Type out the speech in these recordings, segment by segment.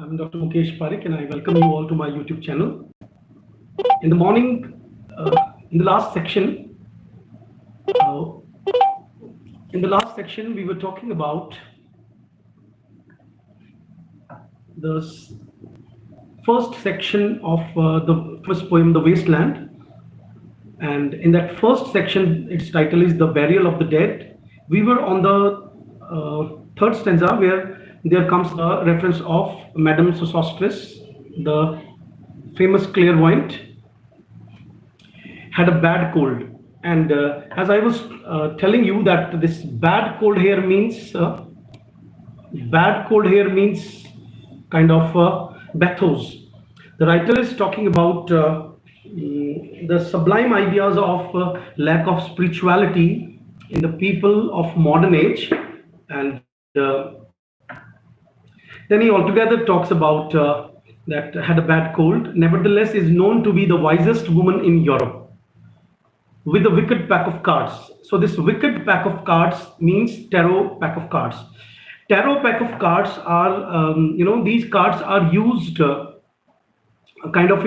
I'm Dr. Mukesh Parekh, and I welcome you all to my YouTube channel. In the morning, in the last section, uh, we were talking about the first section of the first poem, The Wasteland. And in that first section, its title is The Burial of the Dead. We were on the third stanza where there comes the reference of Madame Sosostris, the famous clairvoyant, had a bad cold. And as I was telling you that this bad cold here means kind of bathos. The writer is talking about the sublime ideas of lack of spirituality in the people of modern age, and then he altogether talks about that had a bad cold. Nevertheless, is known to be the wisest woman in Europe with a wicked pack of cards. So this wicked pack of cards means tarot pack of cards. Tarot pack of cards are, these cards are used a kind of,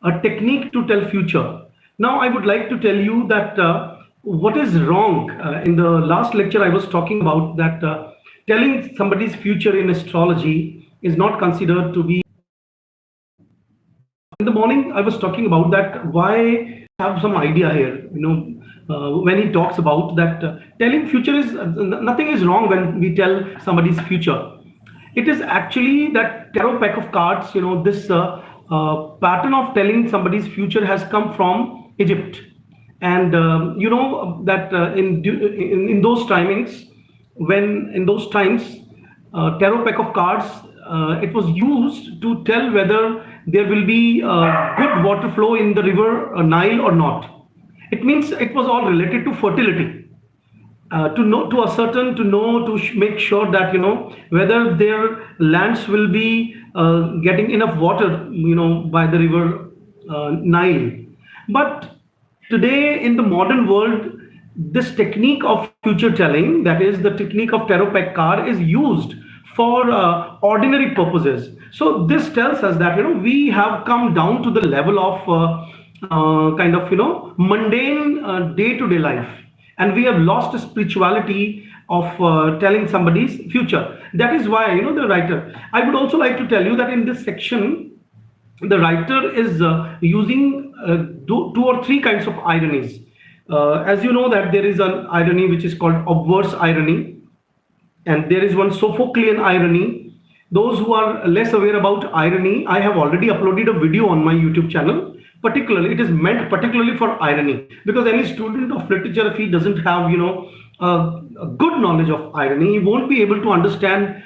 a technique to tell future. Now, I would like to tell you that what is wrong. In the last lecture, I was talking about that telling somebody's future in astrology is not considered to be. In the morning, I was talking about that why have some idea here. When he talks about that telling future is nothing is wrong when we tell somebody's future. It is actually that tarot pack of cards. This pattern of telling somebody's future has come from Egypt, and that in those timings, when in those times, tarot pack of cards, it was used to tell whether there will be good water flow in the river Nile or not. It means it was all related to fertility. To know, to ascertain, to know, to make sure that whether their lands will be getting enough water, by the river Nile. But today in the modern world, this technique of future telling, that is the technique of tarot pack card, is used for ordinary purposes. So this tells us that we have come down to the level of kind of mundane day-to-day life, and we have lost the spirituality of telling somebody's future. That is why the writer. I would also like to tell you that in this section, the writer is using two or three kinds of ironies. As you know that there is an irony which is called obverse irony, and there is one Sophoclean irony. Those who are less aware about irony, I have already uploaded a video on my YouTube channel. Particularly, it is meant particularly for irony, because any student of literature, if he doesn't have a good knowledge of irony, he won't be able to understand.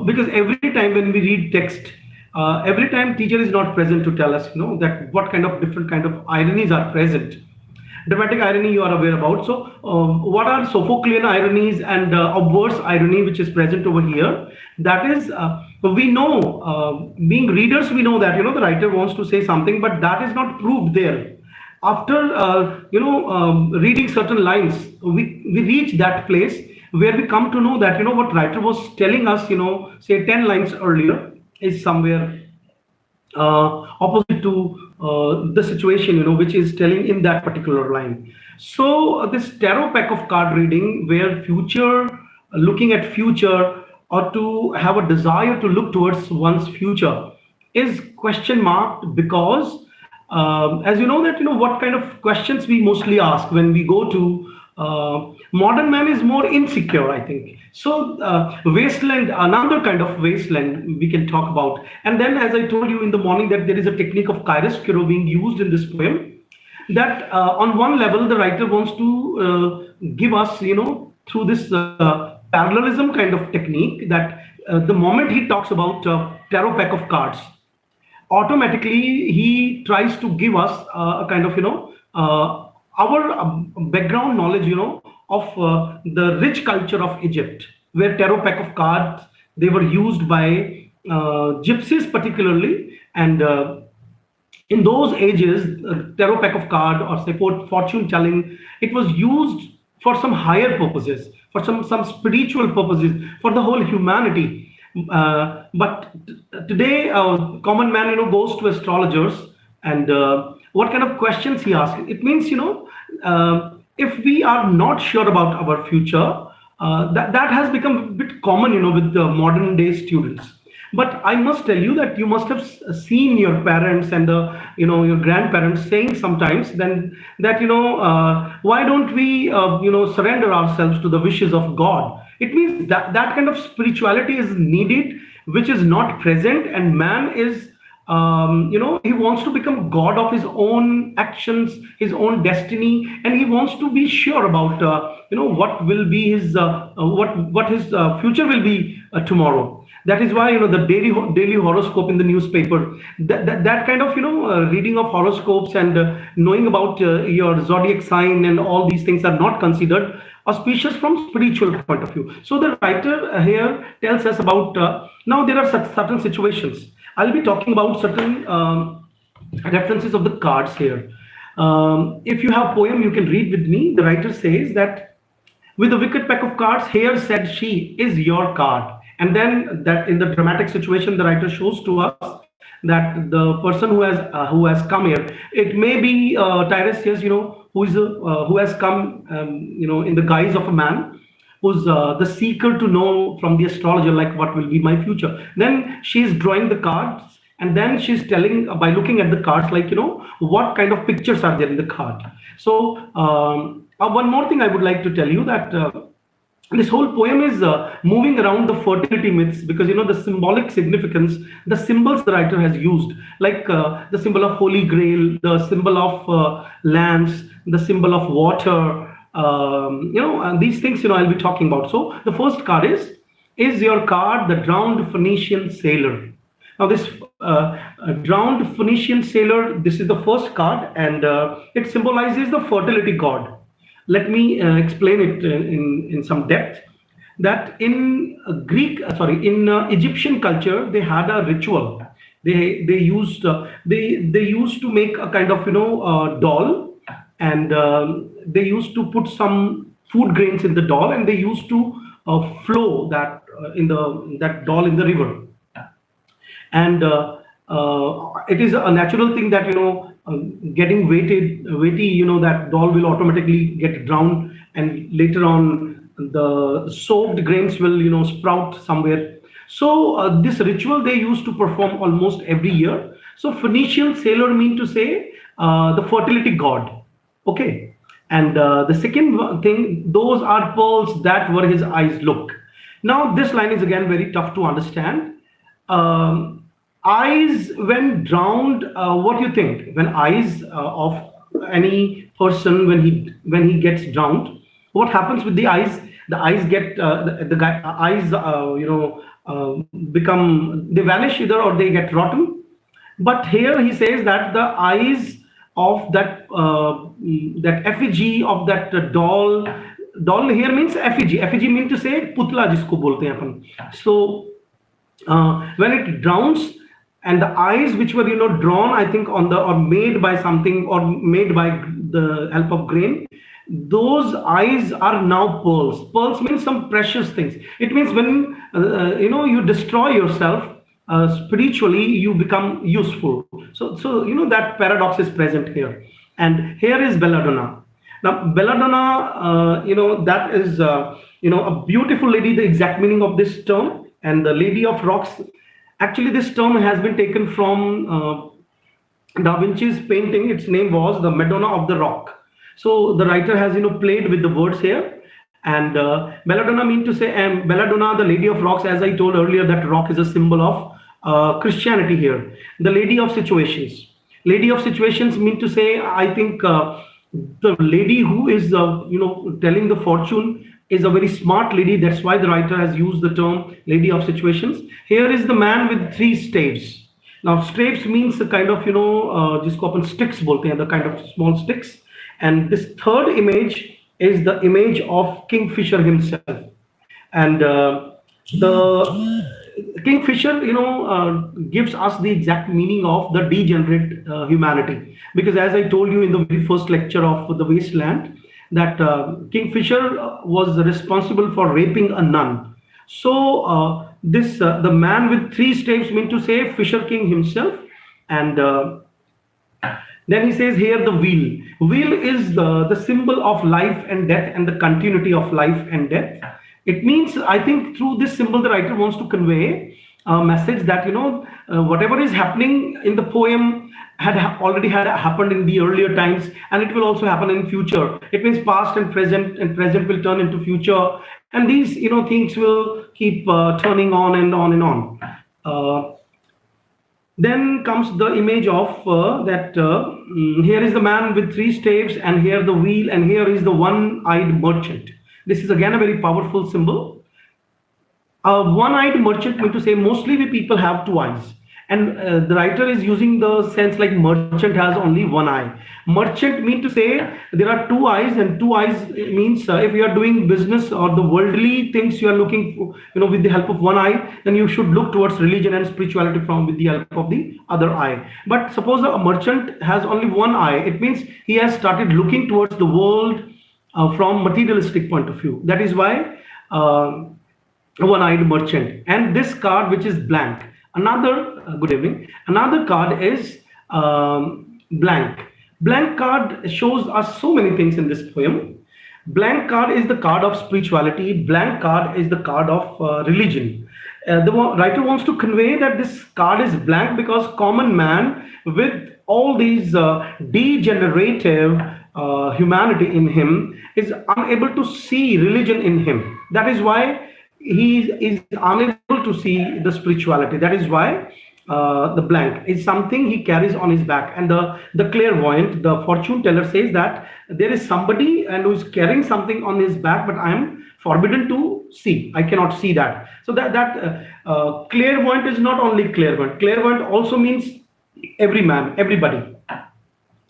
Because every time when we read text, every time teacher is not present to tell us that what kind of different kind of ironies are present. Dramatic irony you are aware about. So what are Sophoclean ironies and obverse irony which is present over here? That is, we know, being readers, we know that the writer wants to say something, but that is not proved there. After reading certain lines, we reach that place where we come to know that what writer was telling us, say 10 lines earlier, is somewhere opposite to the situation which is telling in that particular line. So this tarot pack of card reading, where future, looking at future, or to have a desire to look towards one's future, is question marked, because as you know that what kind of questions we mostly ask when we go to modern man is more insecure, I think. So wasteland, another kind of wasteland we can talk about. And then, as I told you in the morning, that there is a technique of chiaroscuro being used in this poem, that on one level the writer wants to give us through this parallelism kind of technique, that the moment he talks about tarot pack of cards, automatically he tries to give us a kind of our background knowledge of the rich culture of Egypt, where tarot pack of cards, they were used by gypsies particularly. And in those ages, tarot pack of card, or say fortune telling, it was used for some higher purposes, for some spiritual purposes, for the whole humanity. But today, common man, goes to astrologers, and what kind of questions he asks? It means, if we are not sure about our future, that has become a bit common, with the modern day students. But I must tell you that you must have seen your parents and your grandparents saying sometimes then that why don't we surrender ourselves to the wishes of God. It means that that kind of spirituality is needed, which is not present, and man is he wants to become god of his own actions, his own destiny, and he wants to be sure about what will be his what his future will be tomorrow. That is why the daily horoscope in the newspaper, that kind of reading of horoscopes and knowing about your zodiac sign and all these things are not considered auspicious from spiritual point of view. So the writer here tells us about now there are certain situations. I'll be talking about certain references of the cards here. If you have poem, you can read with me. The writer says that with a wicked pack of cards, here said she is your card. And then that in the dramatic situation, the writer shows to us that the person who has come here, it may be Tiresias, who has come, in the guise of a man, who's the seeker to know from the astrologer, like what will be my future. Then she's drawing the cards, and then she's telling by looking at the cards, like what kind of pictures are there in the card. So one more thing I would like to tell you that. This whole poem is moving around the fertility myths, because the symbolic significance, the symbols the writer has used, like the symbol of holy grail, the symbol of lands, the symbol of water, and these things I'll be talking about. So the first card is your card, the drowned Phoenician sailor. Now this drowned Phoenician sailor, this is the first card, and it symbolizes the fertility god. Let me explain it in some depth. That in in Egyptian culture, they had a ritual. They used to make a kind of doll, and they used to put some food grains in the doll, and they used to flow that in that doll in the river. And it is a natural thing that getting weighty, that doll will automatically get drowned, and later on the soaked grains will sprout somewhere. So this ritual they used to perform almost every year. So Phoenician sailor mean to say the fertility god. Okay. And the second thing, those are pearls that were his eyes look. Now this line is again very tough to understand. Eyes when drowned, what do you think? When eyes of any person, when he gets drowned, what happens with the eyes? The eyes get the guy eyes become, they vanish either, or they get rotten. But here he says that the eyes of that that effigy of that doll here means effigy. Effigy mean to say putla jisko bolte hain apan. So when it drowns, and the eyes which were drawn, I think, on the, or made by something, or made by the help of grain, those eyes are now pearls. Pearls means some precious things. It means when you destroy yourself spiritually, you become useful. So that paradox is present here. And here is belladonna. Now belladonna, that is a beautiful lady, the exact meaning of this term. And the lady of rocks, actually this term has been taken from Da Vinci's painting. Its name was the Madonna of the Rock. So the writer has played with the words here. And belladonna mean to say, and belladonna, the lady of rocks, as I told earlier, that rock is a symbol of Christianity here. The lady of situations. Lady of situations mean to say, I think the lady who is telling the fortune is a very smart lady. That's why the writer has used the term lady of situations. Here is the man with 3 staves. Now staves means a kind of jisko apan sticks bolte hain, the kind of small sticks. And this third image is the image of Kingfisher himself. And the Kingfisher gives us the exact meaning of the degenerate humanity, because as I told you in the very first lecture of the Wasteland, that Kingfisher was responsible for raping a nun. So This the man with three staves mean to say Fisher King himself, and then he says here the wheel. Wheel is the symbol of life and death and the continuity of life and death. It means, I think, through this symbol, the writer wants to convey a message that, whatever is happening in the poem already had happened in the earlier times, and it will also happen in future. It means past and present will turn into future, and these, things will keep turning on and on and on. Then comes the image of that here is the man with three staves, and here the wheel, and here is the one-eyed merchant. This is again a very powerful symbol. One-eyed merchant mean to say mostly we people have two eyes, and the writer is using the sense like merchant has only one eye. Merchant mean to say there are two eyes, and two eyes means if you are doing business or the worldly things you are looking for, with the help of one eye, then you should look towards religion and spirituality from with the help of the other eye. But suppose a merchant has only one eye, it means he has started looking towards the world from materialistic point of view. That is why one-eyed merchant. And this card, which is blank, another good evening, another card is blank. Blank card shows us so many things in this poem. Blank card is the card of spirituality. Blank card is the card of religion. The writer wants to convey that this card is blank because common man with all these degenerative humanity in him is unable to see religion in him. That is why he is unable to see the spirituality. That is why the blank is something he carries on his back. And the clairvoyant, the fortune teller, says that there is somebody and who is carrying something on his back, but I am forbidden to see. I cannot see that. So that clairvoyant is not only clairvoyant. Clairvoyant also means every man, everybody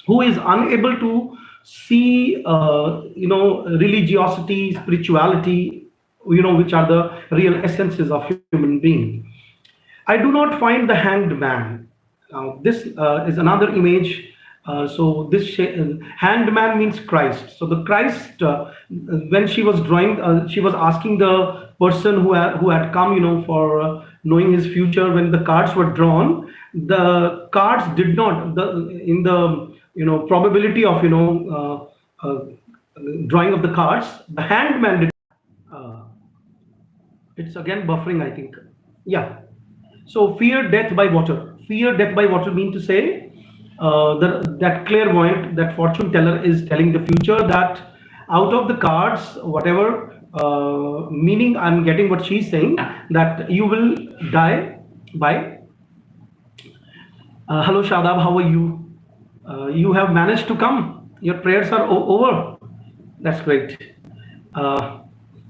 who is unable to see, religiosity, spirituality, which are the real essences of human being. I do not find the hanged man. Now, this is another image. So this hanged man means Christ. So the Christ, when she was drawing, she was asking the person who had come, for knowing his future. When the cards were drawn, the cards did not in the probability of drawing of the cards. The hanged man did. Uh, it's again buffering, I think. Yeah. So fear death by water. Fear death by water mean to say that clairvoyant, that fortune teller is telling the future that out of the cards, whatever meaning I'm getting what she's saying, that you will die by. Hello Shadab, how are you? You have managed to come. Your prayers are over. That's great.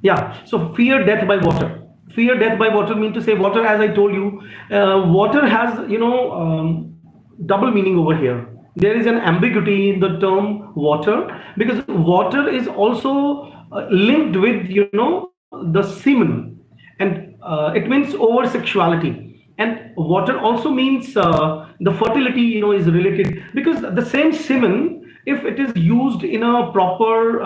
Yeah. So fear death by water. Fear death by water mean to say water, as I told you, water has double meaning over here. There is an ambiguity in the term water because water is also linked with the semen, and it means over sexuality. And water also means the fertility is related, because the same semen, if it is used in a proper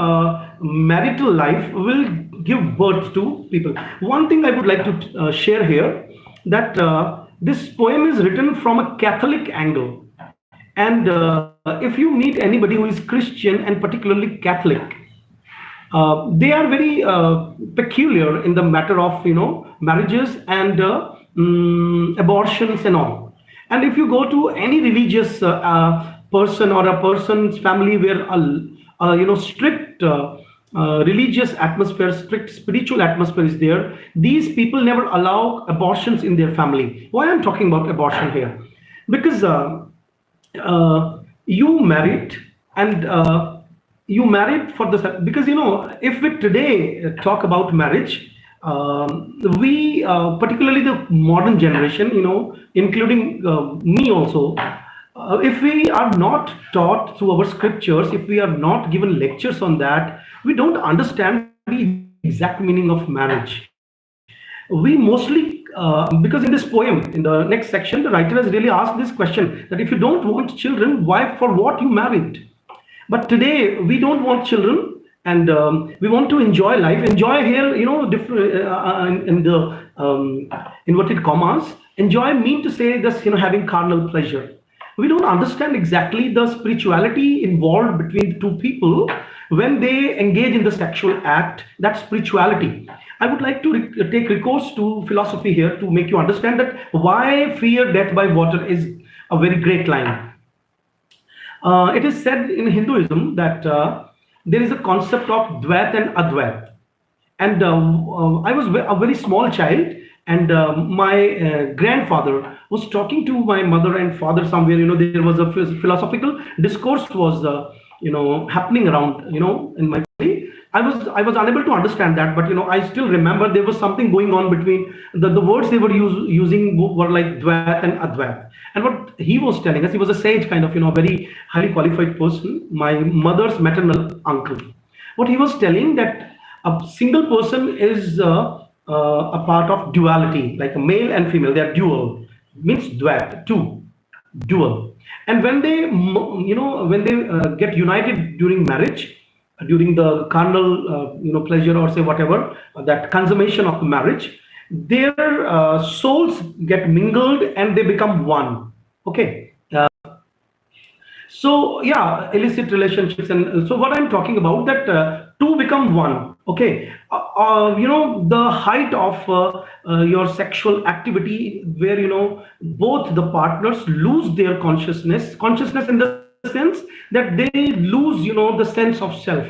marital life, will give birth to people. One thing I would like to share here, that this poem is written from a Catholic angle, and if you meet anybody who is Christian and particularly Catholic, they are very peculiar in the matter of marriages and abortions and all. And if you go to any religious person or a person's family where strict religious atmosphere, strict spiritual atmosphere is there, these people never allow abortions in their family. Why I'm talking about abortion here? Because you married, and you married for the, because if we today talk about marriage, we particularly the modern generation, including me also, if we are not taught through our scriptures, if we are not given lectures on that, we don't understand the exact meaning of marriage. We mostly, because in this poem, in the next section, the writer has really asked this question, that if you don't want children, why, for what you married? But today we don't want children, and we want to enjoy life. Enjoy here, different in the inverted commas, enjoy mean to say this, having carnal pleasure. We don't understand exactly the spirituality involved between the two people when they engage in the sexual act. That spirituality. I would like to take recourse to philosophy here to make you understand that why fear death by water is a very great line. It is said in Hinduism that there is a concept of Dvait and Advait. And I was a very small child, and my grandfather was talking to my mother and father somewhere. There was a philosophical discourse was happening around in my family. I was unable to understand that, but I still remember there was something going on between the words they were using were like Dvait and Advait. And what he was telling us, he was a sage, kind of very highly qualified person, my mother's maternal uncle. What he was telling that a single person is a part of duality, like a male and female. They are dual, means dvat, two, dual. And when they, when they get united during marriage, during the carnal, pleasure, or say whatever, that consummation of the marriage, their souls get mingled and they become one. Okay. So yeah, illicit relationships, and so what I'm talking about, that two become one. Okay, the height of your sexual activity, where both the partners lose their consciousness in the sense that they lose the sense of self.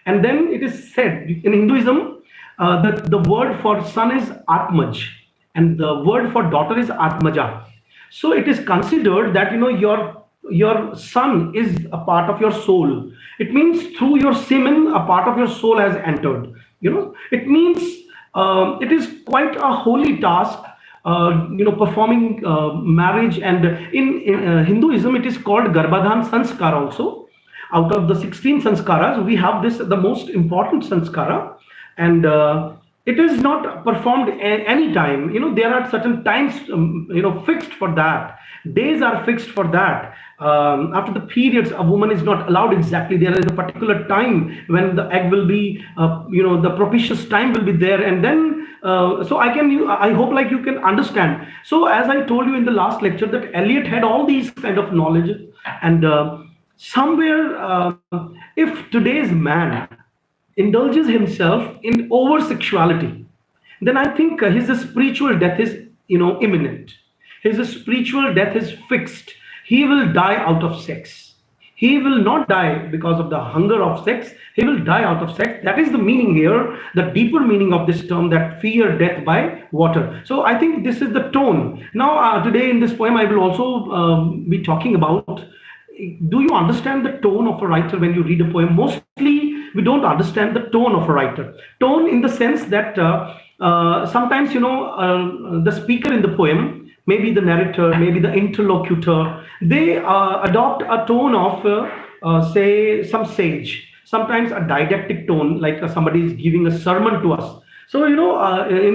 And then it is said in Hinduism that the word for son is Atmaj, and the word for daughter is Atmaja. So it is considered that your son is a part of your soul. It means through your semen a part of your soul has entered. It means it is quite a holy task, performing marriage. And in Hinduism it is called Garbhadhan Sanskar also. Out of the 16 sanskaras, we have this, the most important sanskara. And it is not performed any time. There are certain times fixed for that. Days are fixed for that. After the periods, a woman is not allowed exactly. There is a particular time when the egg will be, the propitious time will be there. And then so I hope like you can understand. So as I told you in the last lecture, that Eliot had all these kind of knowledge. And somewhere if today's man indulges himself in over sexuality, then I think his spiritual death is imminent. His spiritual death is fixed. He will die out of sex. He will not die because of the hunger of sex. He will die out of sex. That is the meaning here, the deeper meaning of this term, that fear death by water. So I think this is the tone. Now today in this poem I will also be talking about, do you understand the tone of a writer when you read a poem? Mostly we don't understand the tone of a writer. Tone in the sense that sometimes the speaker in the poem, maybe the narrator, maybe the interlocutor, they adopt a tone of say some sage, sometimes a didactic tone, like somebody is giving a sermon to us. So in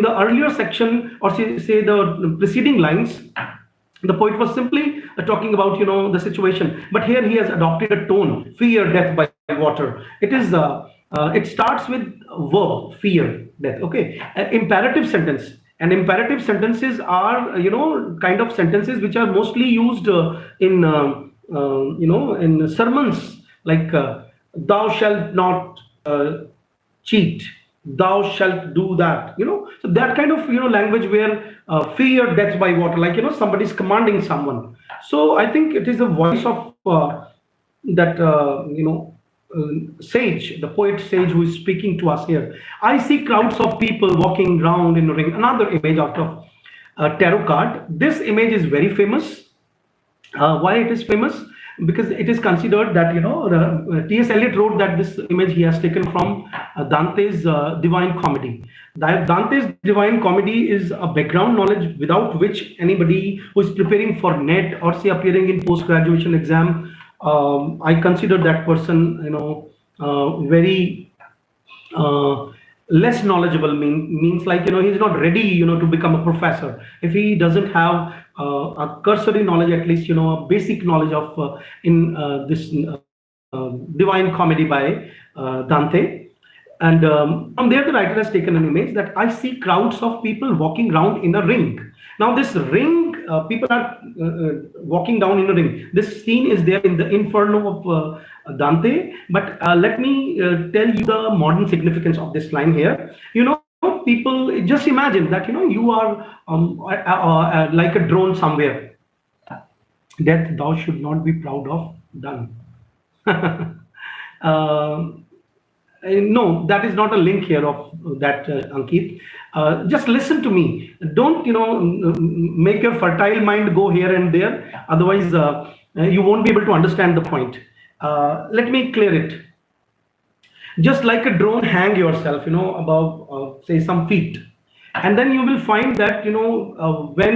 the earlier section, or say the preceding lines, the poet was simply talking about the situation, but here he has adopted a tone: fear death by water. It is it starts with verb, fear death. Okay, imperative sentence. And imperative sentences are kind of sentences which are mostly used in in sermons, like thou shalt not cheat, thou shalt do that. So that kind of language where fear death by water, like somebody is commanding someone. So I think it is the voice of that sage, the poet sage, who is speaking to us here. I see crowds of people walking round in a ring. Another image out of tarot card. This image is very famous. Why it is famous? Because it is considered that T.S. Eliot wrote that this image he has taken from Dante's Divine Comedy. Dante's Divine Comedy is a background knowledge without which anybody who is preparing for NET or say appearing in post-graduation exam, I consider that person very less knowledgeable. Means like he's not ready to become a professor if he doesn't have a cursory knowledge, at least a basic knowledge of in this Divine Comedy by Dante. And from there, the writer has taken an image that I see crowds of people walking around in a ring. Now, this ring, people are walking down in a ring. This scene is there in the Inferno of Dante. But let me tell you the modern significance of this line here. People just imagine that you are like a drone somewhere. Death thou should not be proud of. Done. uh, no, that is not a link here of that, Ankit. Just listen to me. Don't make your fertile mind go here and there. Otherwise, you won't be able to understand the point. Let me clear it. Just like a drone, hang yourself above say some feet, and then you will find that when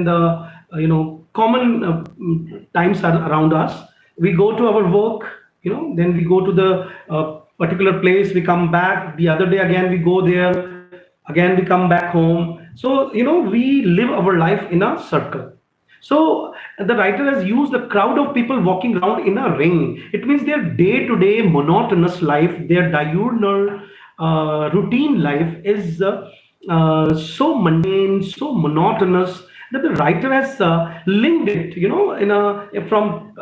the common times are around us, we go to our work, then we go to the particular place, we come back the other day, again we go there, again we come back home. So we live our life in a circle. So the writer has used a crowd of people walking around in a ring. It means their day-to-day monotonous life, their diurnal routine life is so mundane, so monotonous that the writer has linked it, in a from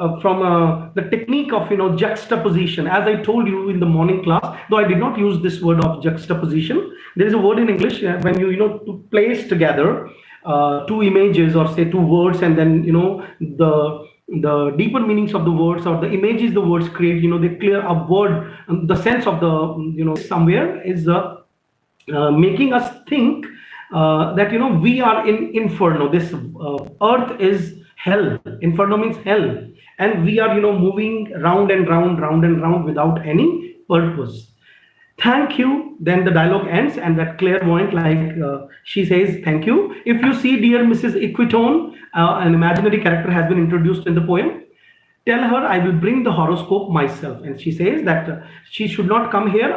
the technique of juxtaposition. As I told you in the morning class, though I did not use this word of juxtaposition, there is a word in English when to place together two images, or say two words, and then the deeper meanings of the words, or the images the words create, they clear a word, the sense of the somewhere is making us think that we are in inferno. This earth is hell. Inferno means hell, and we are moving round and round, round and round without any purpose. Thank you. Then the dialogue ends, and that clairvoyant, like she says, thank you. If you see dear Mrs. Equitone, an imaginary character has been introduced in the poem. Tell her I will bring the horoscope myself. And she says that she should not come here.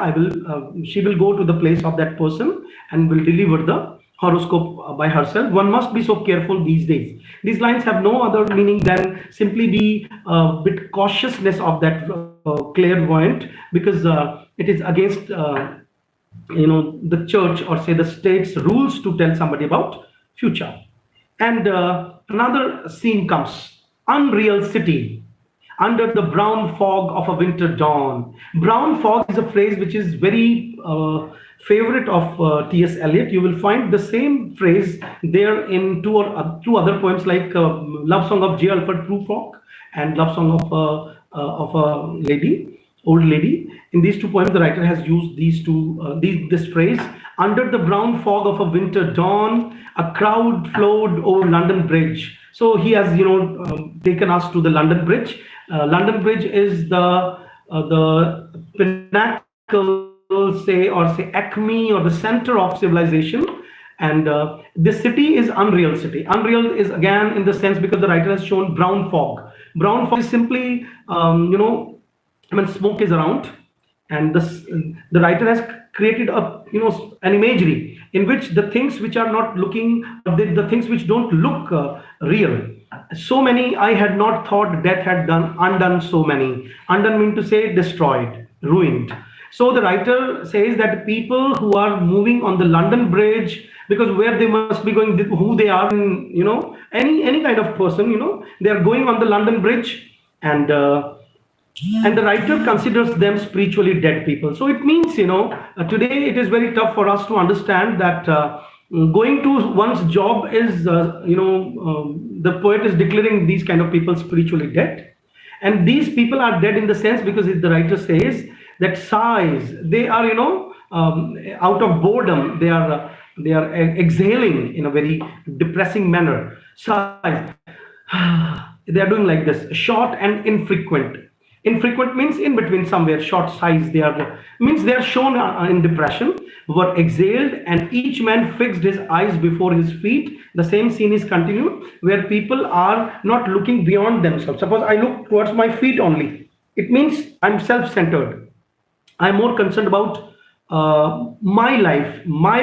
She will go to the place of that person and will deliver the horoscope by herself. One must be so careful these days. These lines have no other meaning than simply be a bit cautiousness of that clairvoyant, because it is against the church, or say the state's rules, to tell somebody about future. And another scene comes. Unreal city under the brown fog of a winter dawn. Brown fog is a phrase which is very favorite of T.S. Eliot. You will find the same phrase there in two other poems, like Love Song of J. Alfred Prufrock and Love Song of a lady, old lady. In these two poems, the writer has used this phrase. Under the brown fog of a winter dawn, a crowd flowed over London Bridge. So he has, taken us to the London Bridge. London Bridge is the pinnacle, say acme, or the center of civilization. And this city is unreal city. Unreal is again in the sense because the writer has shown brown fog. Brown fog is simply, when smoke is around, and the writer has created an imagery in which the things which are not looking, the things which don't look real. So many I had not thought death had undone so many. Undone mean to say destroyed, ruined. So the writer says that people who are moving on the London Bridge, because where they must be going, who they are, any kind of person, they are going on the London Bridge, and the writer considers them spiritually dead people. So it means, today it is very tough for us to understand that going to one's job is, the poet is declaring these kind of people spiritually dead. And these people are dead in the sense because the writer says that sighs, they are, out of boredom, they are exhaling in a very depressing manner. Sighs. They are doing like this, short and infrequent. Infrequent means in between somewhere, short sighs. They are shown in depression, were exhaled, and each man fixed his eyes before his feet. The same scene is continued, where people are not looking beyond themselves. Suppose I look towards my feet only. It means I'm self-centered. I'm more concerned about my life, my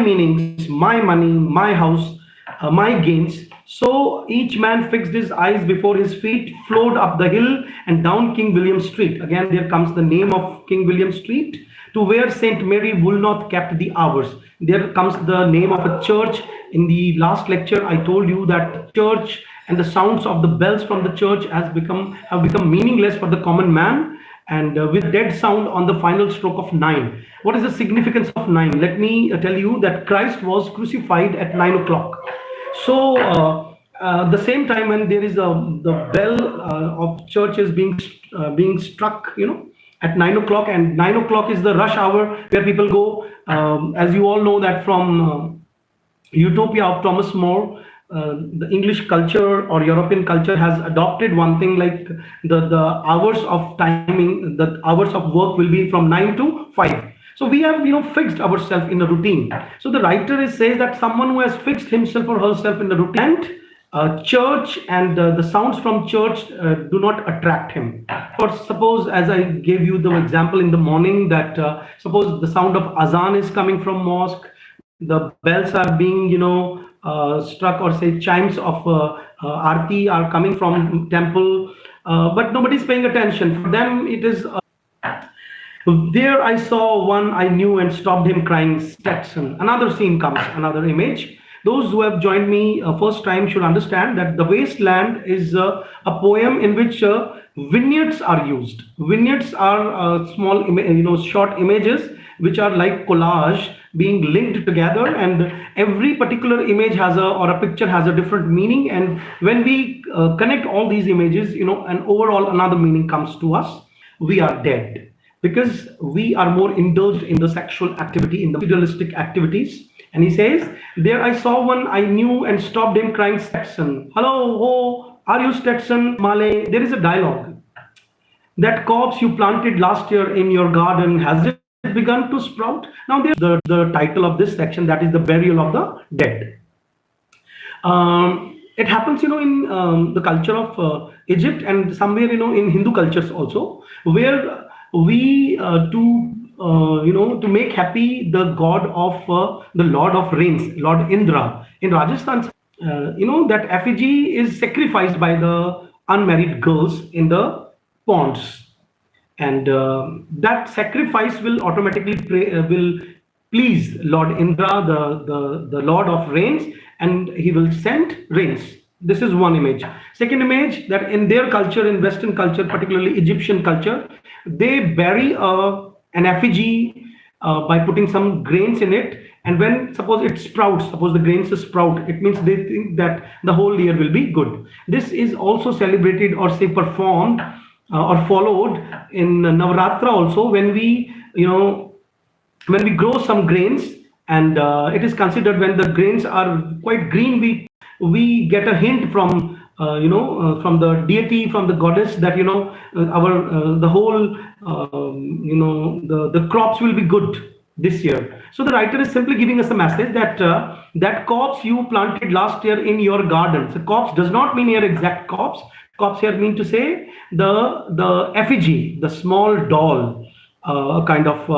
meanings, my money, my house, my gains. So each man fixed his eyes before his feet, flowed up the hill and down King William Street. Again, there comes the name of King William Street, to where Saint Mary Woolnoth kept the hours. There comes the name of a church. In the last lecture, I told you that church and the sounds of the bells from the church have become meaningless for the common man, and with dead sound on the final stroke of 9. What is the significance of 9? Let me tell you that Christ was crucified at 9 o'clock. So the same time when there is the bell of church is being struck, at 9 o'clock, and 9 o'clock is the rush hour where people go. As you all know that from Utopia of Thomas More, the English culture or European culture has adopted one thing, like the hours of timing, the hours of work will be from 9 to 5. So we have fixed ourselves in a routine. So the writer says that someone who has fixed himself or herself in a routine, and church and the sounds from church do not attract him. For suppose, as I gave you the example in the morning, that suppose the sound of azan is coming from mosque, the bells are being struck, or say chimes of arti are coming from temple, but nobody's paying attention. For them it is there I saw one I knew and stopped him crying, Stetson. Another scene comes, another image. Those who have joined me first time should understand that The Wasteland is a poem in which vignettes are used. Vignettes are small, short images which are like collage being linked together, and every particular image has a or a picture has a different meaning. And when we connect all these images, and overall another meaning comes to us. We are dead because we are more indulged in the sexual activity, in the materialistic activities. And he says, there I saw one I knew and stopped him crying, Stetson. Hello, oh, are you Stetson? Male. There is a dialogue. That corpse you planted last year in your garden, has it begun to sprout? Now, there's the title of this section, that is the burial of the dead. It happens, in the culture of Egypt, and somewhere, in Hindu cultures also, where we to make happy the god of the Lord of Rains, Lord Indra. In Rajasthan, that effigy is sacrificed by the unmarried girls in the ponds, and that sacrifice will automatically will please Lord Indra, the Lord of Rains, and he will send rains. This is one image. Second image, that in their culture, in Western culture, particularly Egyptian culture, they bury an effigy by putting some grains in it, and when suppose it sprouts, suppose the grains sprout, it means they think that the whole year will be good. This is also celebrated, or say performed or followed in Navratra also, when we grow some grains, and it is considered when the grains are quite green, we get a hint from from the deity, from the goddess, that our the whole the crops will be good this year. So the writer is simply giving us a message that that corpse you planted last year in your garden. So corpse does not mean here exact corpse. Corpse here mean to say the effigy, the small doll, kind of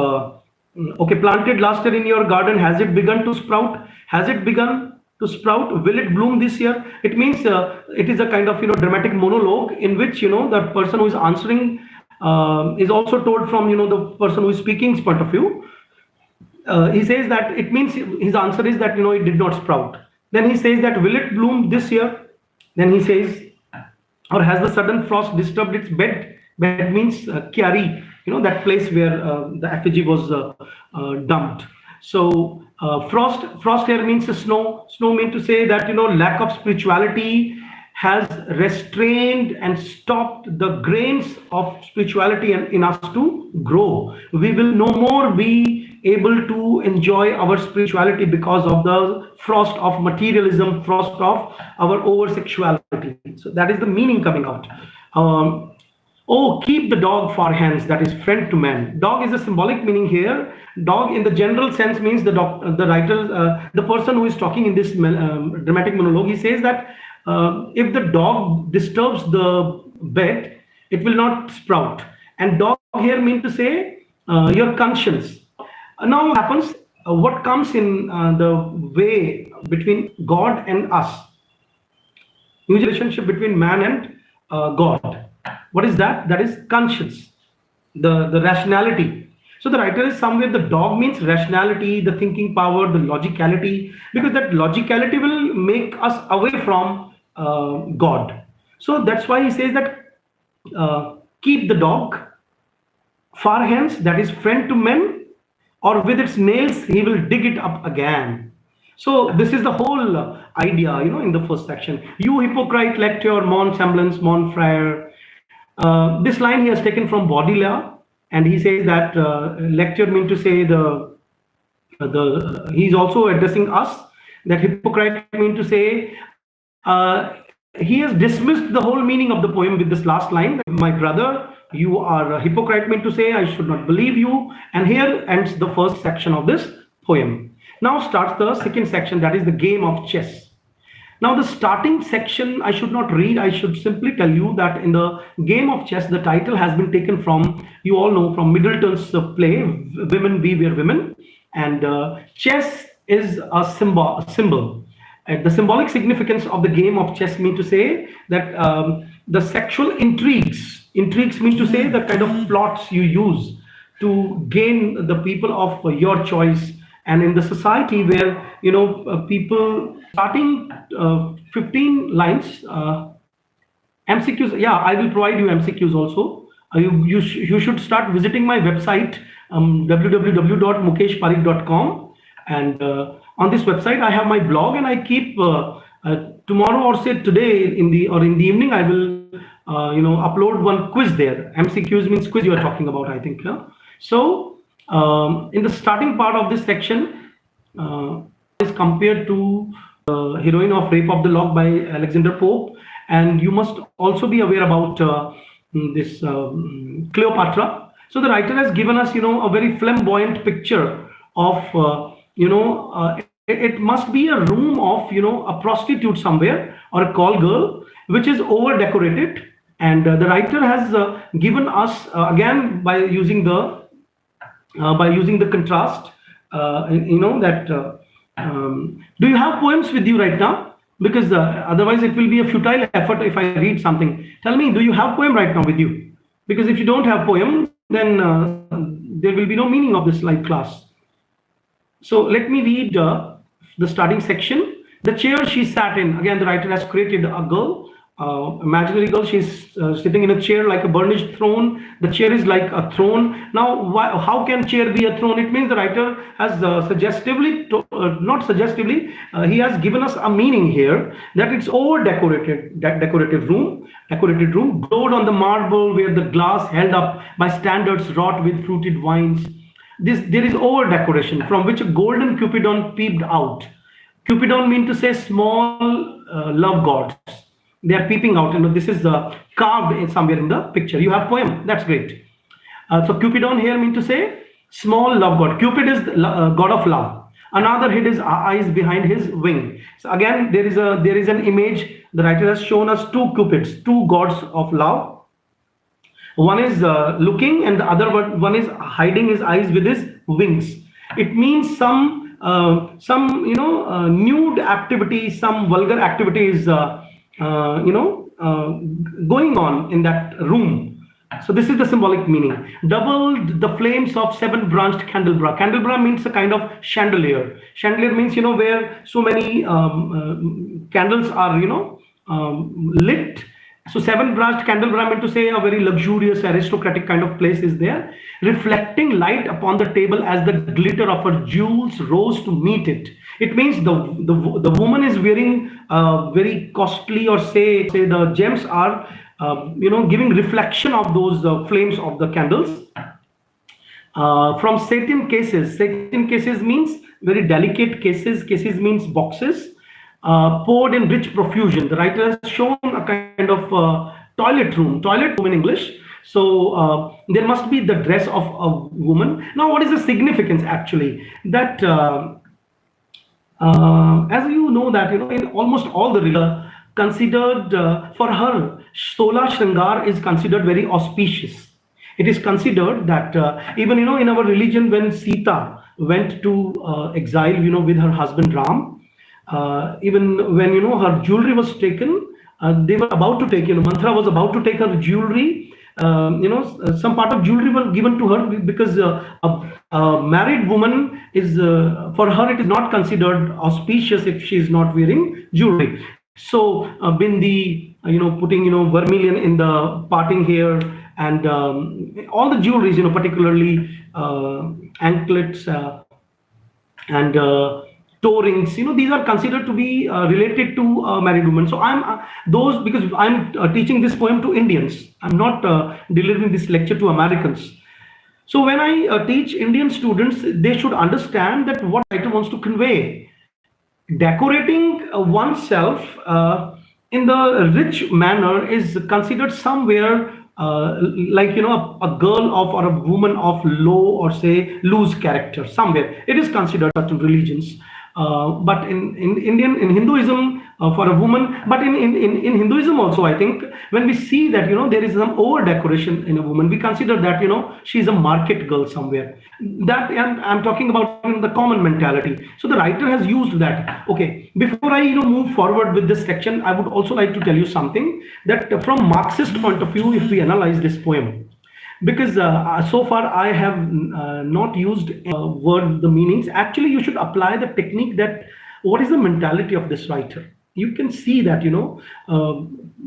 okay, planted last year in your garden, has it begun to sprout? Has it begun to sprout? Will it bloom this year? It means it is a kind of dramatic monologue in which the person who is answering is also told from the person who is speaking's point of view. He says that it means his answer is that it did not sprout. Then he says that will it bloom this year? Then he says, or has the sudden frost disturbed its bed? Bed means kyari, that place where the effigy was dumped. So frost here means snow. Snow means to say that lack of spirituality has restrained and stopped the grains of spirituality in us to grow. We will no more be able to enjoy our spirituality because of the frost of materialism, frost of our over sexuality. So that is the meaning coming out. Oh, keep the dog far hence, that is friend to man. Dog is a symbolic meaning here. Dog in the general sense means the writer, the person who is talking in this dramatic monologue, he says that if the dog disturbs the bed, it will not sprout. And dog here means to say your conscience. Now what happens, what comes in the way between God and us? usually relationship between man and God. What is that? That is conscience, the rationality. So the writer is somewhere, the dog means rationality, the thinking power, the logicality, because that logicality will make us away from God. So that's why he says that keep the dog far hence, that is friend to men, or with its nails he will dig it up again. So this is the whole idea, in the first section. You hypocrite, lecture, mon semblance, mon frere. This line he has taken from Baudelaire, and he says that lecture mean to say the he's also addressing us. That hypocrite mean to say he has dismissed the whole meaning of the poem with this last line. My brother, you are a hypocrite mean to say I should not believe you. And here ends the first section of this poem. Now starts the second section, that is the game of chess. Now, the starting section I should not read, I should simply tell you that in the game of chess, the title has been taken from, you all know, from Middleton's play, Women Beware Women. And chess is a symbol. The symbolic significance of the game of chess mean to say that the sexual intrigues mean to say the kind of plots you use to gain the people of your choice. And in the society where people starting 15 lines MCQs, yeah, I will provide you MCQs also. You should start visiting my website, www.mukeshparik.com, and on this website I have my blog, and I keep tomorrow, or say today in the evening, I will upload one quiz there. MCQs means quiz you are talking about, I think. Yeah? So in the starting part of this section is compared to heroine of Rape of the Lock by Alexander Pope, and you must also be aware about this Cleopatra. So the writer has given us a very flamboyant picture of it must be a room of a prostitute somewhere, or a call girl, which is over decorated. And the writer has given us again by using the contrast, that do you have poems with you right now? Because otherwise it will be a futile effort if I read something. Tell me, do you have poem right now with you? Because if you don't have poem, then there will be no meaning of this live class. So let me read the starting section. The chair she sat in, again the writer has created a girl, imaginary girl. She's sitting in a chair like a burnished throne. The chair is like a throne. Now, how can chair be a throne? It means the writer has not suggestively, he has given us a meaning here, that it's over decorated, decorated room, glowed on the marble where the glass held up by standards wrought with fruited wines. There is over decoration from which a golden Cupidon peeped out. Cupidon mean to say small love gods. They are peeping out. This is carved somewhere in the picture. You have poem. That's great. So Cupidon here mean to say small love god. Cupid is the god of love. Another hid his eyes behind his wing. So again, there is an image. The writer has shown us two cupids, two gods of love. One is looking, and the other one is hiding his eyes with his wings. It means some nude activity, some vulgar activity is going on in that room. So this is the symbolic meaning. Doubled the flames of seven-branched candelabra. Candelabra means a kind of chandelier. Chandelier means where so many candles are lit. So seven-branched candelabra meant to say a very luxurious, aristocratic kind of place is there, reflecting light upon the table as the glitter of her jewels rose to meet it. It means the woman is wearing very costly, or say the gems are giving reflection of those flames of the candles. From satin cases. Satin cases means very delicate cases. Cases means boxes. Poured in rich profusion. The writer has shown a kind of toilet room in English. So there must be the dress of a woman. Now, what is the significance actually? That as you know that in almost all the considered for her, Sola Shringar is considered very auspicious. It is considered that even in our religion, when Sita went to exile with her husband Ram, even when her jewelry was taken, they were about to take, Mantra was about to take her jewelry. Some part of jewelry was given to her because a married woman is, for her, it is not considered auspicious if she is not wearing jewelry. So, bindi, putting, vermilion in the parting hair, and all the jewelries, particularly anklets, and toe rings, these are considered to be related to married women. So I'm those, because I'm teaching this poem to Indians, I'm not delivering this lecture to Americans. So when I teach Indian students, they should understand that what writer wants to convey. Decorating oneself in the rich manner is considered somewhere, like, a girl of, or a woman of low, or say loose character. Somewhere it is considered, certain religions, but in Hinduism, for a woman, but in Hinduism also, I think, when we see that, there is some over decoration in a woman, we consider that, she's a market girl somewhere. That, and I'm talking about the common mentality. So the writer has used that. Okay, before I, move forward with this section, I would also like to tell you something, that from Marxist point of view, if we analyze this poem, because so far I have not used word the meanings. Actually, you should apply the technique, that what is the mentality of this writer. You can see that,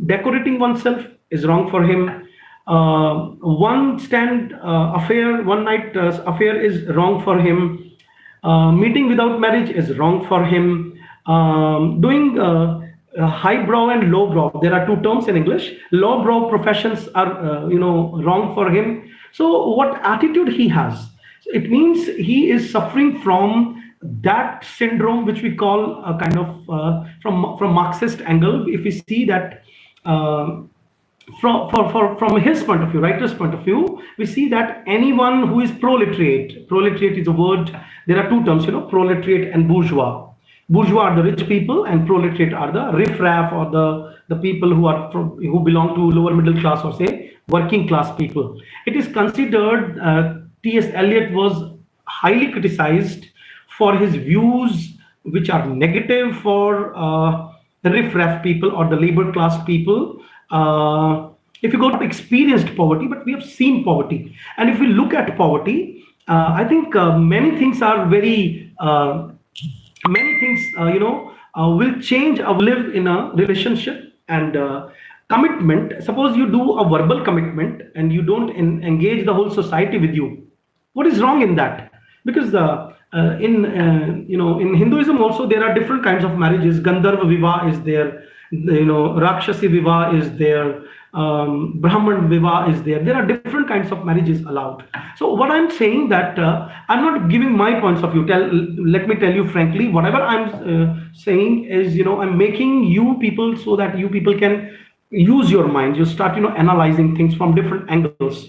decorating oneself is wrong for him. One stand affair, one night affair is wrong for him. Meeting without marriage is wrong for him. Doing highbrow and lowbrow, there are two terms in English. Lowbrow professions are, wrong for him. So what attitude he has? So it means he is suffering from that syndrome, which we call a kind of, from Marxist angle. If we see that, from his point of view, writer's point of view, we see that anyone who is proletariat, proletariat is a word, there are two terms, proletariat and bourgeois. Bourgeois are the rich people, and proletariat are the riffraff, or the people who belong to lower middle class, or say working class people. It is considered, T.S. Eliot was highly criticized for his views, which are negative for the riffraff people, or the labor class people. If you go to experienced poverty, but we have seen poverty, and if we look at poverty, I think many things are very, many things, will change or live in a relationship. And commitment, suppose you do a verbal commitment and you don't engage the whole society with you, what is wrong in that? Because in Hinduism also, there are different kinds of marriages. Gandharva Vivah is there, Rakshasi Vivah is there, Brahman Vivah is there. There are different kinds of marriages allowed. So what I'm saying, that I'm not giving my points of view. Let me tell you frankly, whatever I'm saying is, I'm making you people, so that you people can use your minds. You start, analyzing things from different angles.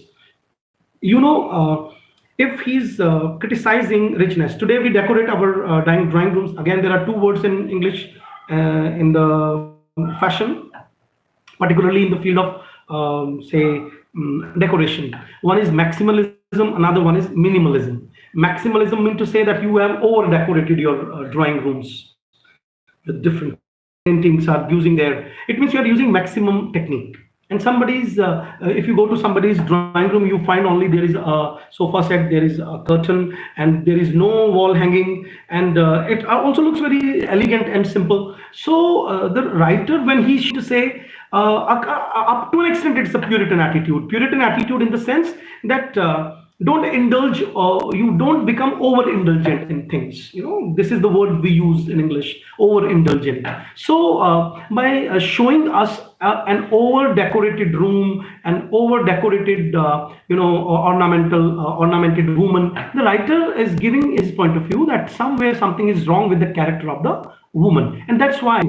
If he's criticizing richness, today we decorate our drawing rooms. Again, there are two words in English in the fashion, particularly in the field of, say, decoration. One is maximalism, another one is minimalism. Maximalism means to say that you have over decorated your drawing rooms with different paintings are using there. It means you are using maximum technique. And somebody's, if you go to somebody's drawing room, you find only there is a sofa set, there is a curtain, and there is no wall hanging, and it also looks very elegant and simple. So the writer, when he should say, up to an extent, it's a Puritan attitude. Puritan attitude in the sense that don't indulge, or you don't become over-indulgent in things. This is the word we use in English, over-indulgent. So by showing us an over-decorated room, an over-decorated, ornamented woman, the writer is giving his point of view that somewhere something is wrong with the character of the woman. And that's why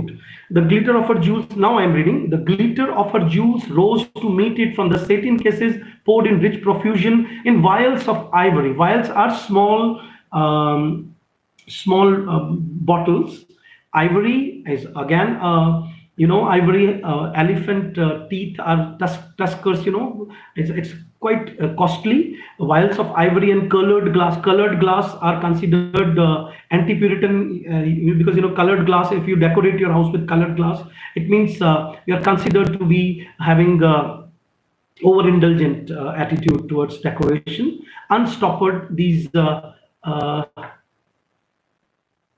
the glitter of her jewels, now I'm reading, the glitter of her jewels rose to meet it from the satin cases poured in rich profusion in vials of ivory. Vials are small, bottles. Ivory is again, ivory, elephant teeth are tuskers, it's quite costly. Vials of ivory and colored glass. Colored glass are considered anti-Puritan because colored glass. If you decorate your house with colored glass, it means you are considered to be having overindulgent attitude towards decoration. Unstoppered, these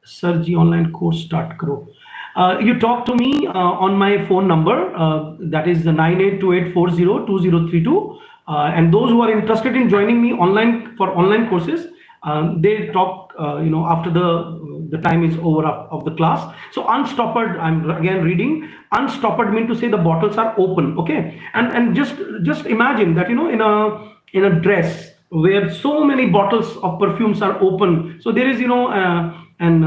Sir ji online course start karo. You talk to me on my phone number, that is 9828402032. And those who are interested in joining me online for online courses, they talk after the time is over of the class. So unstoppered, I'm again reading. Unstoppered mean to say the bottles are open, okay? And just imagine that in a dress where so many bottles of perfumes are open, so there is and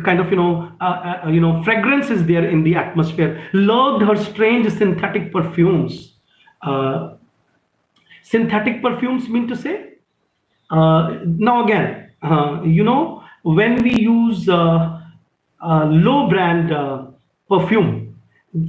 kind of fragrance is there in the atmosphere. Loved her strange synthetic perfumes. uh, Synthetic perfumes mean to say, now again, when we use low brand perfume,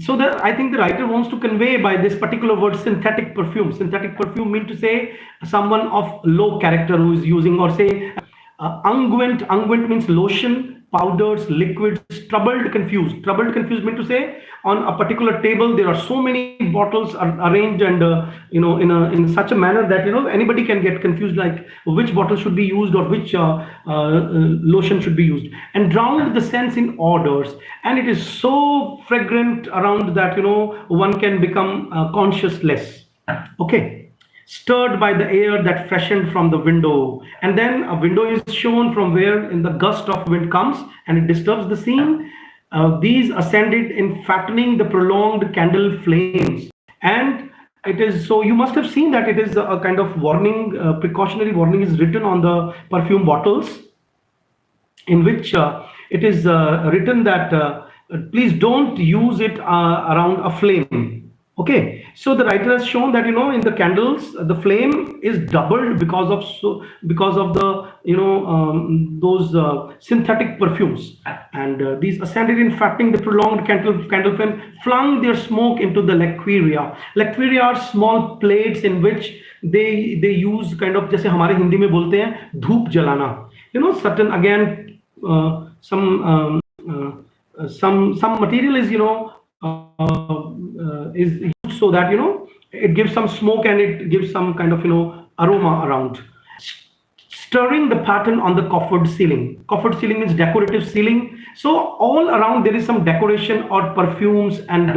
so that I think the writer wants to convey by this particular word synthetic perfume. Synthetic perfume mean to say someone of low character who is using, or say unguent. Unguent means lotion, powders, liquids. Troubled, confused. Troubled, confused mean to say on a particular table there are so many bottles are arranged, and in such a manner that anybody can get confused, like which bottle should be used or which lotion should be used. And drowned the sense in odors, and it is so fragrant around that one can become conscious less. Okay. Stirred by the air that freshened from the window, and then a window is shown from where in the gust of wind comes and it disturbs the scene. These ascended in fattening the prolonged candle flames. And it is so, you must have seen that it is a kind of warning, precautionary warning is written on the perfume bottles, in which it is written that please don't use it around a flame. Okay, so the writer has shown that in the candles the flame is doubled because of the those synthetic perfumes. And these ascended in fattening the prolonged candle flame, flung their smoke into the laqueria. Laqueria are small plates in which they use kind of, जैसे हमारे हिंदी में बोलते हैं धूप जलाना, certain again some material is is used so that it gives some smoke and it gives some kind of aroma around. Stirring the pattern on the coffered ceiling. Coffered ceiling means decorative ceiling. So all around there is some decoration or perfumes and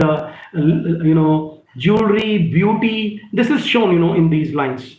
jewelry, beauty. This is shown in these lines.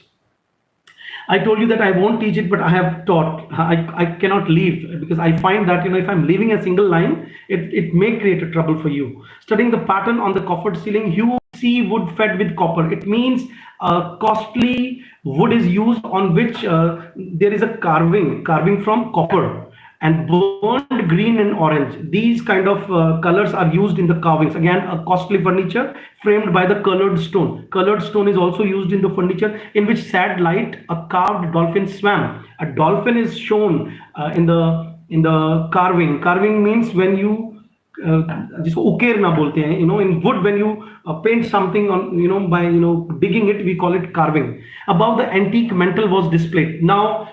I told you that I won't teach it, but I have taught. I cannot leave because I find that if I'm leaving a single line, it may create a trouble for you. Studying the pattern on the coffered ceiling, you see wood fed with copper. It means costly wood is used on which there is a carving from copper, and burned green and orange. These kind of colors are used in the carvings. Again, a costly furniture framed by the colored stone. Colored stone is also used in the furniture, in which sad light a carved dolphin swam. A dolphin is shown in the carving. Carving means when you जिसको उकेरना बोलते हैं, in wood, when you paint something on by digging it, we call it carving. Above the antique mantle was displayed. Now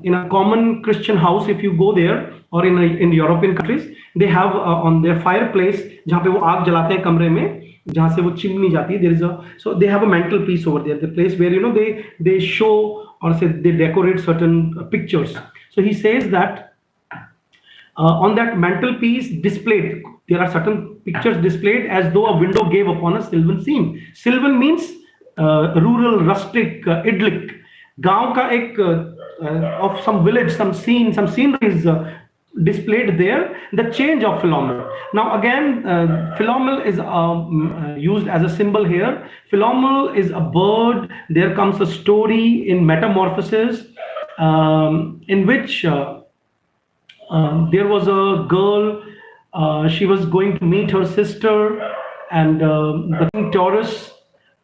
in a common Christian house, if you go there, or in European countries, they have on their fireplace जहाँ पे वो आग जलाते हैं कमरे में, जहाँ से वो चिमनी जाती है, there is so they have a mantle piece over there, the place where they show or say they decorate certain pictures. So he says that on that mantelpiece displayed, there are certain pictures displayed as though a window gave upon a sylvan scene. Sylvan means rural, rustic, idyllic. गांव का एक of some village, some scene, some scenery is displayed there. The change of Philomel. Now again, Philomel is used as a symbol here. Philomel is a bird. There comes a story in Metamorphosis in which there was a girl, she was going to meet her sister, and the king Taurus,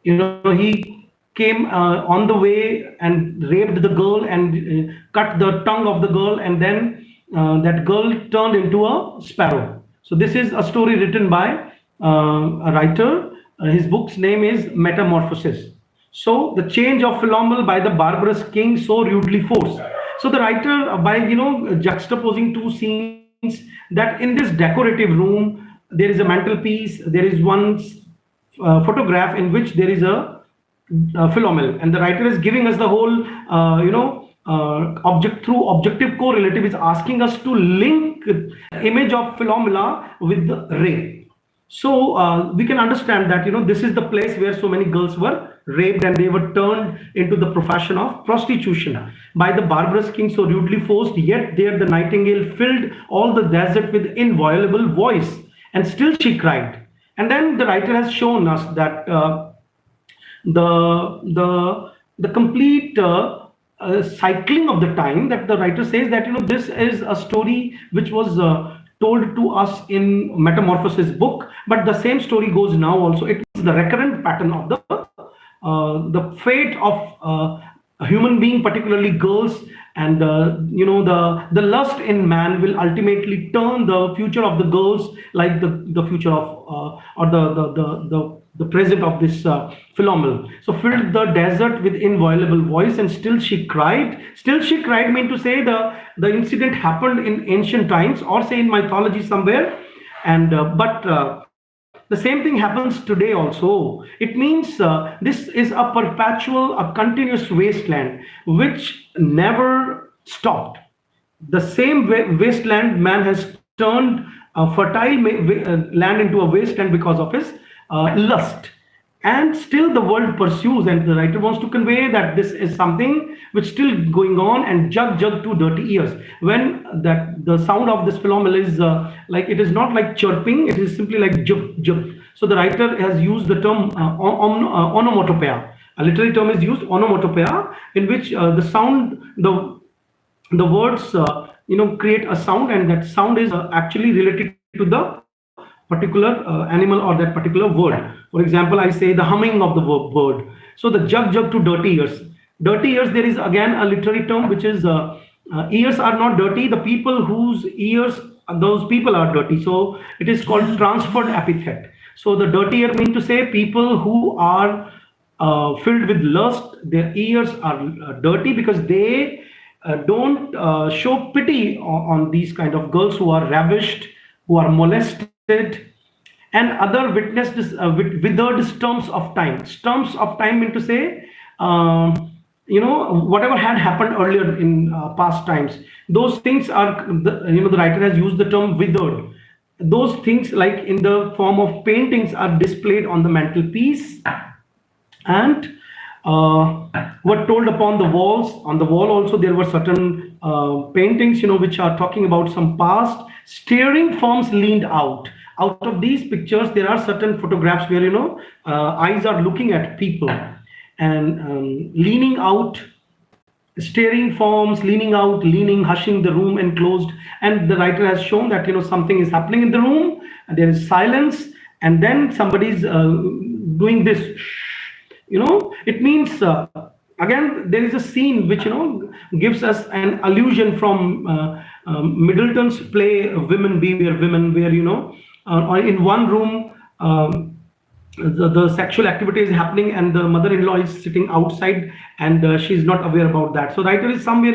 he came on the way and raped the girl and cut the tongue of the girl, and then that girl turned into a sparrow. So this is a story written by a writer. His book's name is Metamorphosis. So the change of phenomenal by the barbarous king so rudely forced. So the writer, by juxtaposing two scenes, that in this decorative room there is a mantelpiece, there is one photograph in which there is a philomel, and the writer is giving us the whole object through objective correlative is asking us to link the image of phenomena with the ray. So we can understand that this is the place where so many girls were raped and they were turned into the profession of prostitution by the barbarous king so rudely forced. Yet there the nightingale filled all the desert with inviolable voice, and still she cried. And then the writer has shown us that the complete cycling of the time, that the writer says that this is a story which was told to us in Metamorphosis book, but the same story goes now also. It is the recurrent pattern of the fate of a human being, particularly girls, and the lust in man will ultimately turn the future of the girls like the future of or the present of this phenomenal. So filled the desert with inviolable voice, and still she cried. Still she cried mean to say the incident happened in ancient times, or say in mythology somewhere, and but the same thing happens today also. It means this is a perpetual, a continuous wasteland which never stopped. The same wasteland man has turned a fertile land into a wasteland because of his lust, and still the world pursues, and the writer wants to convey that this is something which still going on. And jug jug to dirty ears, when that the sound of this phenomenon is like, it is not like chirping, it is simply like jub jub. So the writer has used the term onomatopoeia. A literary term is used, onomatopoeia, in which the sound, the words create a sound, and that sound is actually related to the particular animal or that particular word. For example, I say the humming of the bird. So the jug jug to dirty ears. Dirty ears, there is again a literary term which is ears are not dirty, the people whose ears, those people are dirty. So it is called transferred epithet. So the dirty ear mean to say people who are filled with lust, their ears are dirty because they don't show pity on these kind of girls who are ravished, who are molested, and other witnessed withered stumps of time. Stumps of time mean to say, whatever had happened earlier in past times. Those things are, the writer has used the term withered. Those things, like in the form of paintings, are displayed on the mantelpiece, and were told upon the walls. On the wall also there were certain paintings which are talking about some past. Staring forms leaned out. Out of these pictures there are certain photographs where eyes are looking at people, and leaning out, staring forms leaning out, leaning, hushing the room enclosed. And the writer has shown that something is happening in the room, and there is silence, and then somebody's doing this. It means again there is a scene which gives us an allusion from Middleton's play Women Beware Women, where in one room the sexual activity is happening, and the mother-in-law is sitting outside, and she is not aware about that. So writer is somewhere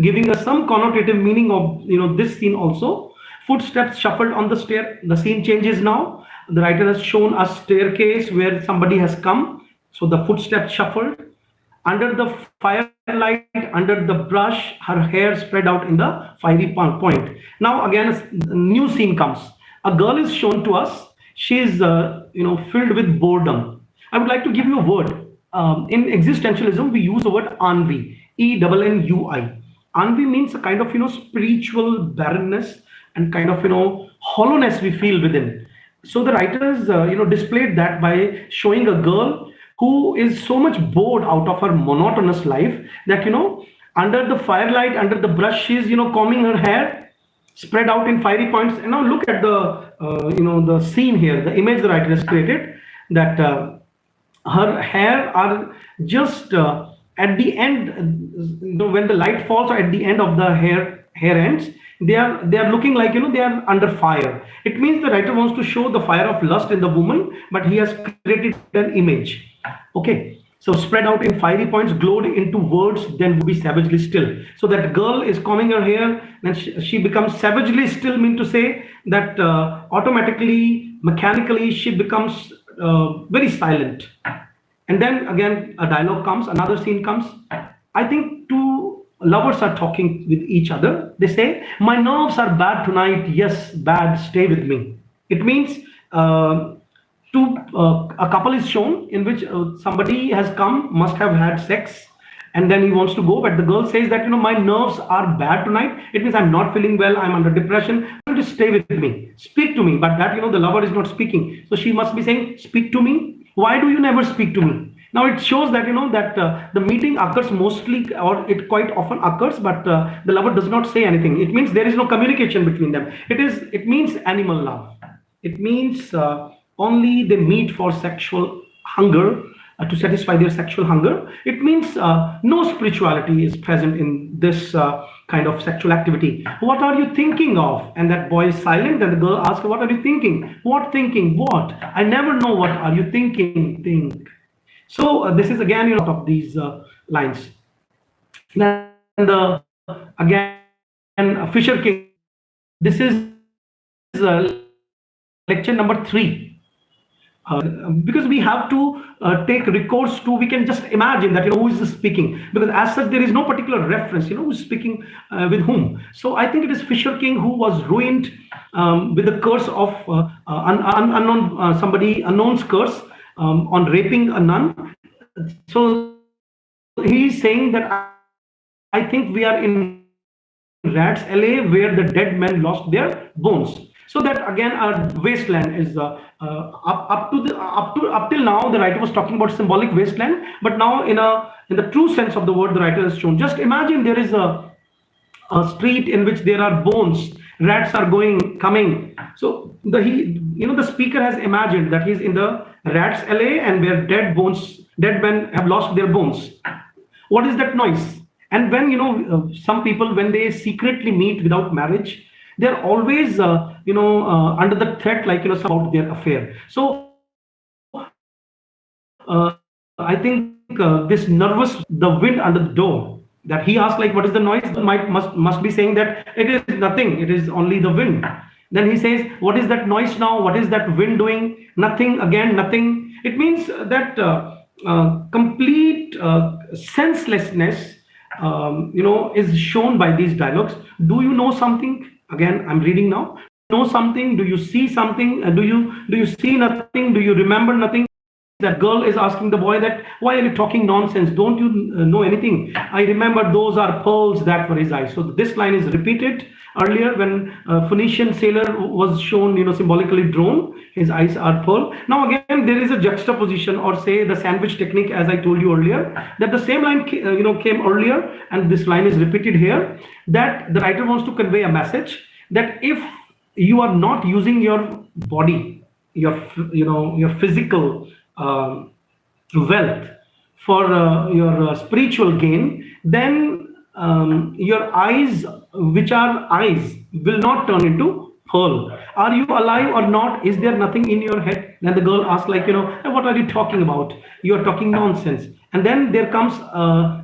giving us some connotative meaning of this scene also. Footsteps shuffled on the stair. The scene changes now. The writer has shown a staircase where somebody has come. So the footsteps shuffled. Under the firelight, under the brush, her hair spread out in the fiery point. Now again a new scene comes. A girl is shown to us. She is filled with boredom. I would like to give you a word. In existentialism, we use the word ennui, ENNUI. Ennui means a kind of spiritual barrenness and kind of hollowness we feel within. So the writers displayed that by showing a girl who is so much bored out of her monotonous life that under the firelight, under the brush, she's combing her hair, spread out in fiery points. And now look at the the scene here, the image the writer has created, that her hair are just at the end, when the light falls at the end of the hair ends, they are looking like they are under fire. It means the writer wants to show the fire of lust in the woman, but he has created an image. Okay, So spread out in fiery points, glowed into words, then would be savagely still. So that girl is combing her hair, and she becomes savagely still, mean to say that automatically, mechanically, she becomes very silent. And then again, a dialogue comes, another scene comes. I think two lovers are talking with each other. They say, "My nerves are bad tonight. Yes, bad. Stay with me." It means a couple is shown in which somebody has come, must have had sex, and then he wants to go, but the girl says that, my nerves are bad tonight. It means I'm not feeling well, I'm under depression, I'm going to stay with me, speak to me. But that, the lover is not speaking, so she must be saying, speak to me. Why do you never speak to me? Now it shows that, that the meeting occurs mostly, or it quite often occurs, but the lover does not say anything. It means there is no communication between them. It means animal love. It means only they meet for sexual hunger, to satisfy their sexual hunger. It means no spirituality is present in this kind of sexual activity. What are you thinking of? And that boy is silent, and the girl asks, what are you thinking? What thinking? What? I never know. What are you thinking? Think. So this is again, of these lines. Then again, Fisher King. This is lecture number 3. Because we have to take recourse to, we can just imagine that, who is speaking, because as such there is no particular reference, who's speaking with whom. So I think it is Fisher King who was ruined with the curse of unknown, somebody unknown's curse on raping a nun. So he is saying that I think we are in Rats LA, where the dead men lost their bones. So that again, our Wasteland is up till now the writer was talking about symbolic wasteland, but now in the true sense of the word, the writer has shown. Just imagine there is a street in which there are bones, rats are going coming. So the speaker has imagined that he's in the Rats LA, and where dead men have lost their bones. What is that noise? And when some people, when they secretly meet without marriage, they're always under the threat, like about their affair. So I think this nervous, the wind under the door, that he asked, like, what is the noise? The girl must be saying that it is nothing, it is only the wind. Then he says, what is that noise now? What is that wind doing? Nothing. Again, nothing. It means that complete senselessness is shown by these dialogues. Do you know something? Again, I'm reading now. Know something? Do you see something? Do you see nothing? Do you remember nothing? That girl is asking the boy that, why are you talking nonsense? Don't you know anything? I remember those are pearls that were his eyes. So this line is repeated earlier when Phoenician sailor was shown, symbolically drawn. His eyes are pearl. Now again, there is a juxtaposition, or say the sandwich technique, as I told you earlier, that the same line came earlier, and this line is repeated here. That the writer wants to convey a message that if you are not using your body, your physical wealth for your spiritual gain, then your eyes, which are eyes, will not turn into pearl. Are you alive or not? Is there nothing in your head? Then the girl asks, like, "Hey, what are you talking about? You are talking nonsense." And then there comes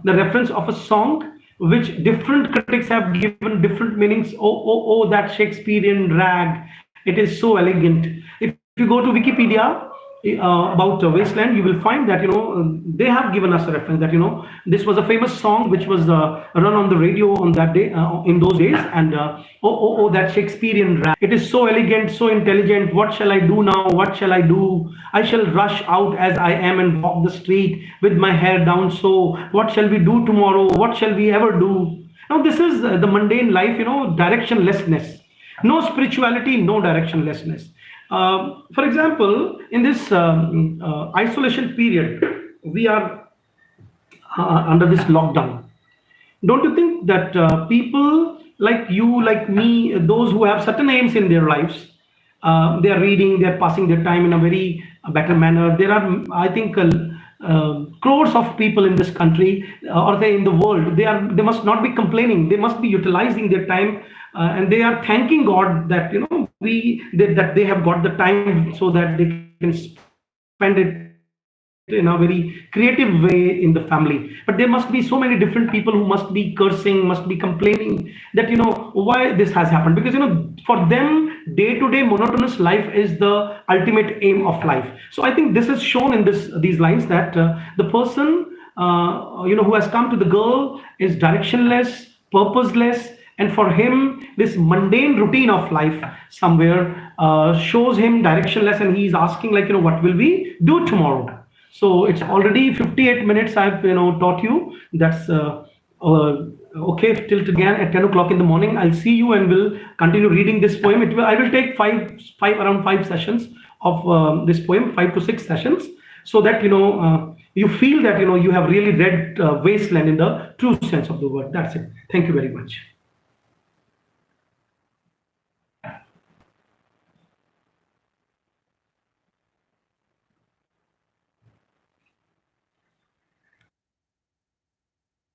the reference of a song, which different critics have given different meanings. Oh, that Shakespearean rag. It is so elegant. If you go to Wikipedia about Wasteland, you will find that they have given us a reference that this was a famous song which was run on the radio on that day, in those days, and that Shakespearean rap. It is so elegant, so intelligent. What shall I do now? What shall I do? I shall rush out as I am and walk the street with my hair down. So what shall we do tomorrow? What shall we ever do? Now this is the mundane life, directionlessness. No spirituality, no directionlessness. For example, in this isolation period, we are under this lockdown. Don't you think that people like you, like me, those who have certain aims in their lives, they are reading, they are passing their time in a very better manner. There are, I think, crores of people in this country, or say in the world. They must not be complaining. They must be utilizing their time, and they are thanking God that that they have got the time so that they can spend it in a very creative way in the family. But there must be so many different people who must be cursing, must be complaining that, why this has happened. Because, for them, day to day monotonous life is the ultimate aim of life. So I think this is shown in these lines that the person, who has come to the girl is directionless, purposeless, and for him this mundane routine of life somewhere shows him directionless, and he's asking, like, what will we do tomorrow. So it's already 58 minutes I've taught you. That's okay till again at 10 o'clock in the morning. I'll see you and we'll continue reading this poem. I will take around 5 sessions of this poem, 5 to 6 sessions, so that you feel that you have really read Wasteland in the true sense of the word. That's it. Thank you very much.